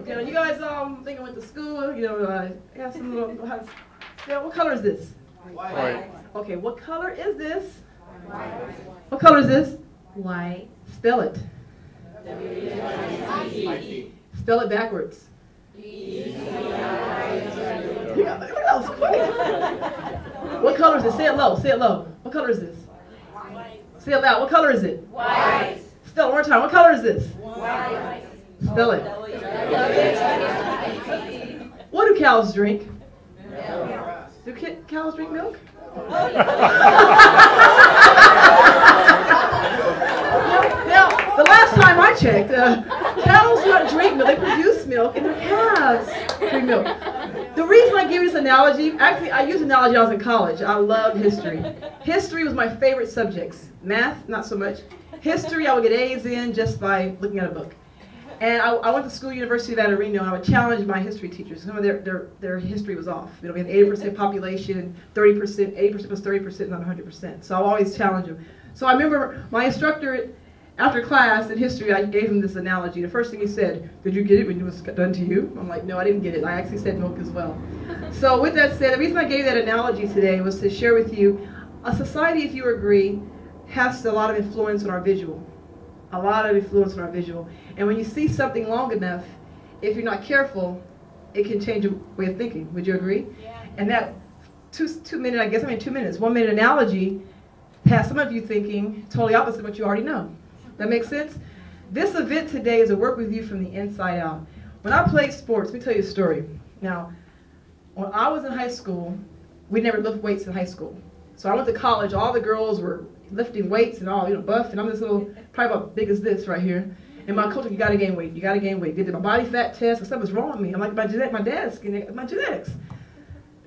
You know, you guys think I went to school. You know, I have some little. What color is this? White. Okay, what color is this? White. What color is this? White. Spell it. W-I-T. Spell it backwards. Yeah, that was quick. What color is this? Say it low. Say it low. What color is this? White. Say it loud. What color is it? White. Spell it one more time. What color is this? White. Spell it. What do cows drink? Do cows drink milk? Now, the last time I checked, cows do not drink milk. They produce milk, and their calves drink milk. The reason I give you this analogy, actually, I used analogy when I was in college. I love history. History was my favorite subjects. Math, not so much. History, I would get A's in just by looking at a book. And I went to school, University of Reno, and I would challenge my history teachers. Some of their history was off. You know, we had 80% population, 30%, 80% was 30%, not 100%. So I always challenge them. So I remember my instructor, after class in history, I gave him this analogy. The first thing he said, "Did you get it when it was done to you?" I'm like, "No, I didn't get it. I actually said milk as well." So with that said, the reason I gave that analogy today was to share with you, a society, if you agree, has a lot of influence on our visual. A lot of influence on our visual. And when you see something long enough, if you're not careful, it can change your way of thinking. Would you agree? Yeah. And that 2 minutes, 1 minute analogy has some of you thinking totally opposite of what you already know. That makes sense? This event today is a work with you from the inside out. When I played sports, let me tell you a story. Now, when I was in high school, we never lift weights in high school. So I went to college, all the girls were lifting weights and all, you know, buff, and I'm this little, probably about big as this right here. And my coach, you gotta gain weight, you gotta gain weight. Did my body fat test, and something was wrong with me. I'm like, my genetics.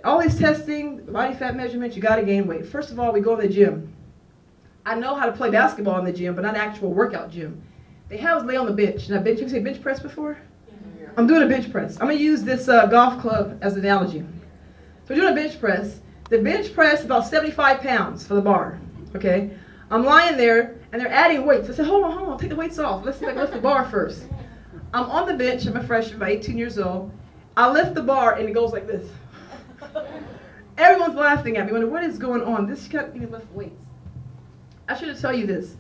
All these testing, body fat measurements, you gotta gain weight. First of all, we go in the gym. I know how to play basketball in the gym, but not an actual workout gym. They have us lay on the bench. Now, bench, you say bench press before? Yeah. I'm doing a bench press. I'm gonna use this golf club as an analogy. So we're doing a bench press. The bench press is about 75 pounds for the bar, okay? I'm lying there, and they're adding weights. I said, hold on, take the weights off. Let's see if I can lift the bar first. I'm on the bench. I'm a freshman, about 18 years old. I lift the bar, and it goes like this. Everyone's laughing at me, wondering, what is going on? This can't even lift weights. I should tell you this.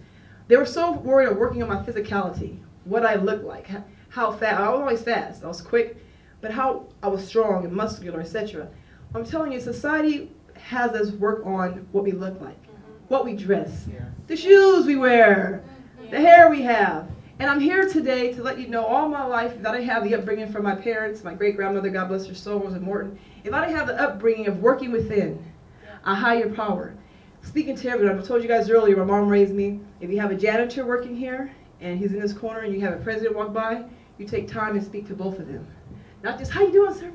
They were so worried of working on my physicality, what I looked like, how fast. I was always fast. I was quick, but how I was strong and muscular, etc. I'm telling you, society has us work on what we look like, what we dress, the shoes we wear, the hair we have. And I'm here today to let you know all my life that I have the upbringing from my parents, my great-grandmother, God bless her soul, was in Morton. If I didn't have the upbringing of working within a higher power, speaking to everyone, I told you guys earlier, my mom raised me. If you have a janitor working here, and he's in this corner, and you have a president walk by, you take time and speak to both of them. Not just, how you doing, sir?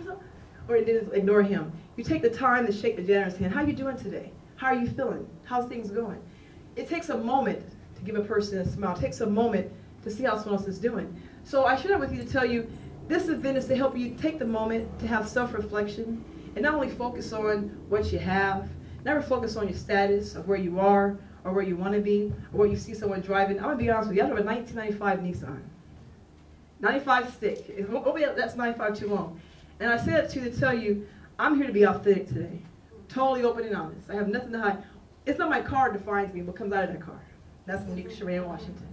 Or just ignore him. You take the time to shake the janitor's hand. How you doing today? How are you feeling? How's things going? It takes a moment to give a person a smile. It takes a moment to see how someone else is doing. So I share with you to tell you, this event is to help you take the moment to have self-reflection and not only focus on what you have, never focus on your status of where you are or where you want to be or where you see someone driving. I'm going to be honest with you. I have a 1995 Nissan. 95 stick. That's 95 too long. And I say that to you to tell you, I'm here to be authentic today. Totally open and honest. I have nothing to hide. It's not my car that defines me, what comes out of that car. That's Monique Washington.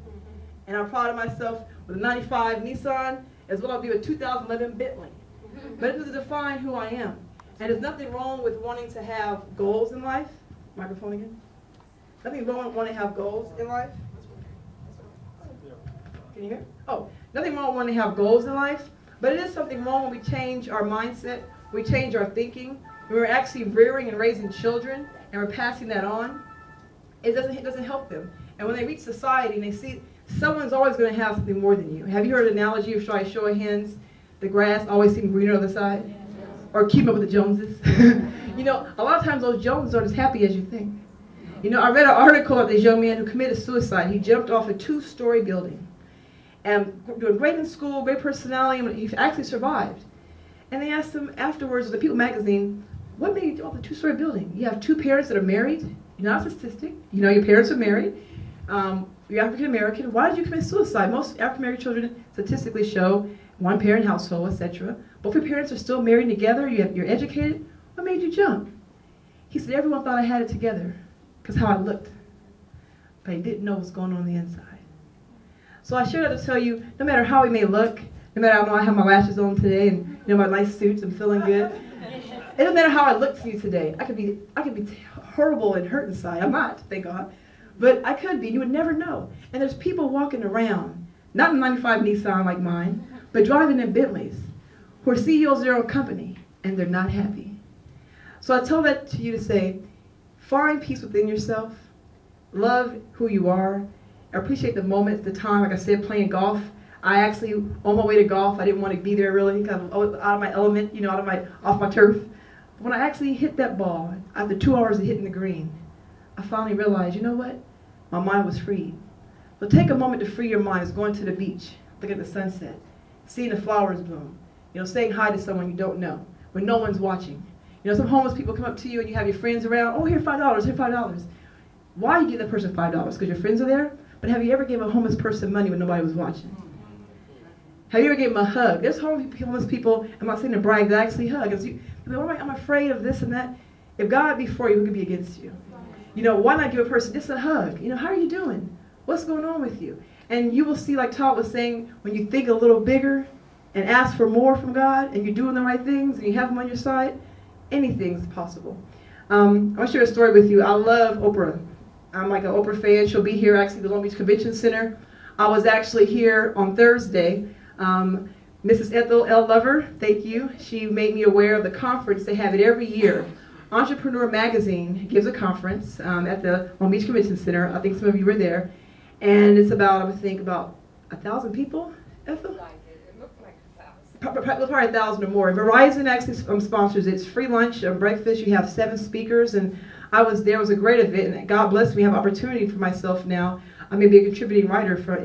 And I'm proud of myself with a 95 Nissan, as well as be a 2011 Bentley. But it doesn't define who I am. And there's nothing wrong with wanting to have goals in life. Microphone again. Nothing wrong with wanting to have goals in life. Can you hear? Oh, nothing wrong with wanting to have goals in life. But it is something wrong when we change our mindset, we change our thinking. We're actually rearing and raising children, and we're passing that on. It doesn't help them. And when they reach society and they see someone's always going to have something more than you. Have you heard an analogy of show of hands? The grass always seems greener on the side? Yes. Or keep up with the Joneses? You know, a lot of times those Joneses aren't as happy as you think. You know, I read an article of this young man who committed suicide. He jumped off a 2-story building. And doing great in school, great personality, and he actually survived. And they asked him afterwards in the People magazine, what made you jump off a 2-story building? You have 2 parents that are married. You're not a statistic. You know your parents are married. You're African American. Why did you commit suicide? Most African American children statistically show one-parent household, etc. Both your parents are still married together, you're educated. What made you jump? He said, everyone thought I had it together because how I looked. But he didn't know what's going on the inside. So I share that to tell you, no matter how we may look, no matter how I have my lashes on today and my nice suits, I'm feeling good. It doesn't matter how I look to you today. I could be horrible and hurt inside. I'm not, thank God. But I could be. You would never know. And there's people walking around, not in a 95 Nissan like mine, but driving in Bentleys, who are CEOs of their own company, and they're not happy. So I tell that to you to say, find peace within yourself, love who you are, appreciate the moment, the time. Like I said, playing golf. I actually, on my way to golf, I didn't want to be there really, because I was out of my element, off my turf. But when I actually hit that ball, after 2 hours of hitting the green, I finally realized, you know what? My mind was freed. So take a moment to free your mind. It's going to the beach, look at the sunset, seeing the flowers bloom, saying hi to someone you don't know, when no one's watching. Some homeless people come up to you and you have your friends around, oh, here, $5, here, $5. Why do you give that person $5? Because your friends are there? But have you ever given a homeless person money when nobody was watching? Have you ever given them a hug? There's homeless people, I'm not saying to brag, that actually hug. I'm afraid of this and that. If God be for you, who could be against you? Why not give a person just a hug? How are you doing? What's going on with you? And you will see, like Todd was saying, when you think a little bigger and ask for more from God, and you're doing the right things, and you have Him on your side, anything's possible. I want to share a story with you. I love Oprah. I'm like an Oprah fan. She'll be here actually at the Long Beach Convention Center. I was actually here on Thursday. Mrs. Ethel L. Lover, thank you. She made me aware of the conference. They have it every year. Entrepreneur Magazine gives a conference at the Long Beach Convention Center. I think some of you were there. And it's about, I would think, about 1,000 people, Ethel? It looked like 1,000. Probably 1,000 or more. Verizon actually sponsors it. It's free lunch and breakfast. You have 7 speakers. And I was there. It was a great event. And God bless me. I have opportunity for myself now. I may be a contributing writer for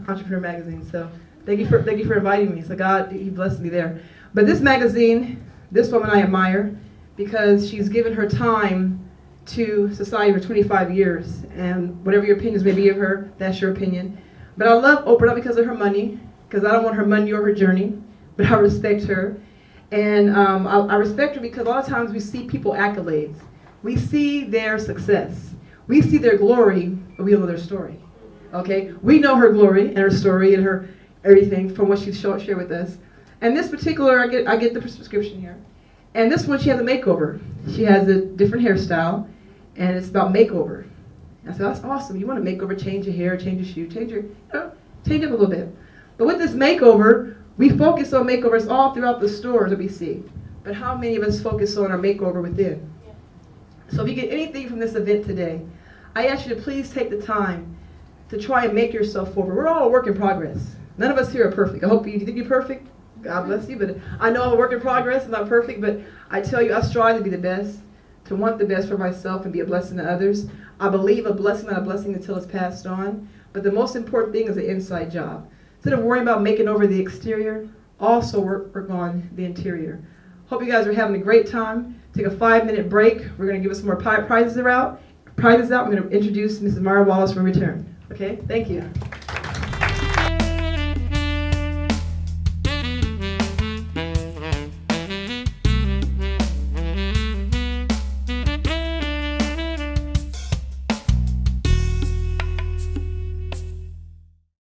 Entrepreneur Magazine. So thank you for inviting me. So God, He blessed me there. But this magazine, this woman I admire because she's given her time to society for 25 years. And whatever your opinions may be of her, that's your opinion. But I love Oprah not because of her money, because I don't want her money or her journey, but I respect her. And I respect her because a lot of times we see people accolades. We see their success. We see their glory, but we don't know their story. Okay? We know her glory and her story and her everything from what she's shared with us. And this particular, I get the prescription here. And this one, she has a makeover. She has a different hairstyle, and it's about makeover. I said, that's awesome. You want a makeover, change your hair, change your shoe, change it a little bit. But with this makeover, we focus on makeovers all throughout the stores that we see. But how many of us focus on our makeover within? So if you get anything from this event today, I ask you to please take the time to try and make yourself over. We're all a work in progress. None of us here are perfect. I hope you think you're perfect. God bless you. But I know I'm a work in progress. I'm not perfect. But I tell you, I strive to be the best, to want the best for myself and be a blessing to others. I believe a blessing, not a blessing until it's passed on. But the most important thing is the inside job. Instead of worrying about making over the exterior, also work on the interior. Hope you guys are having a great time. Take a 5-minute break. We're going to give us some more prizes out. I'm going to introduce Mrs. Mara Wallace when we return. Okay? Thank you.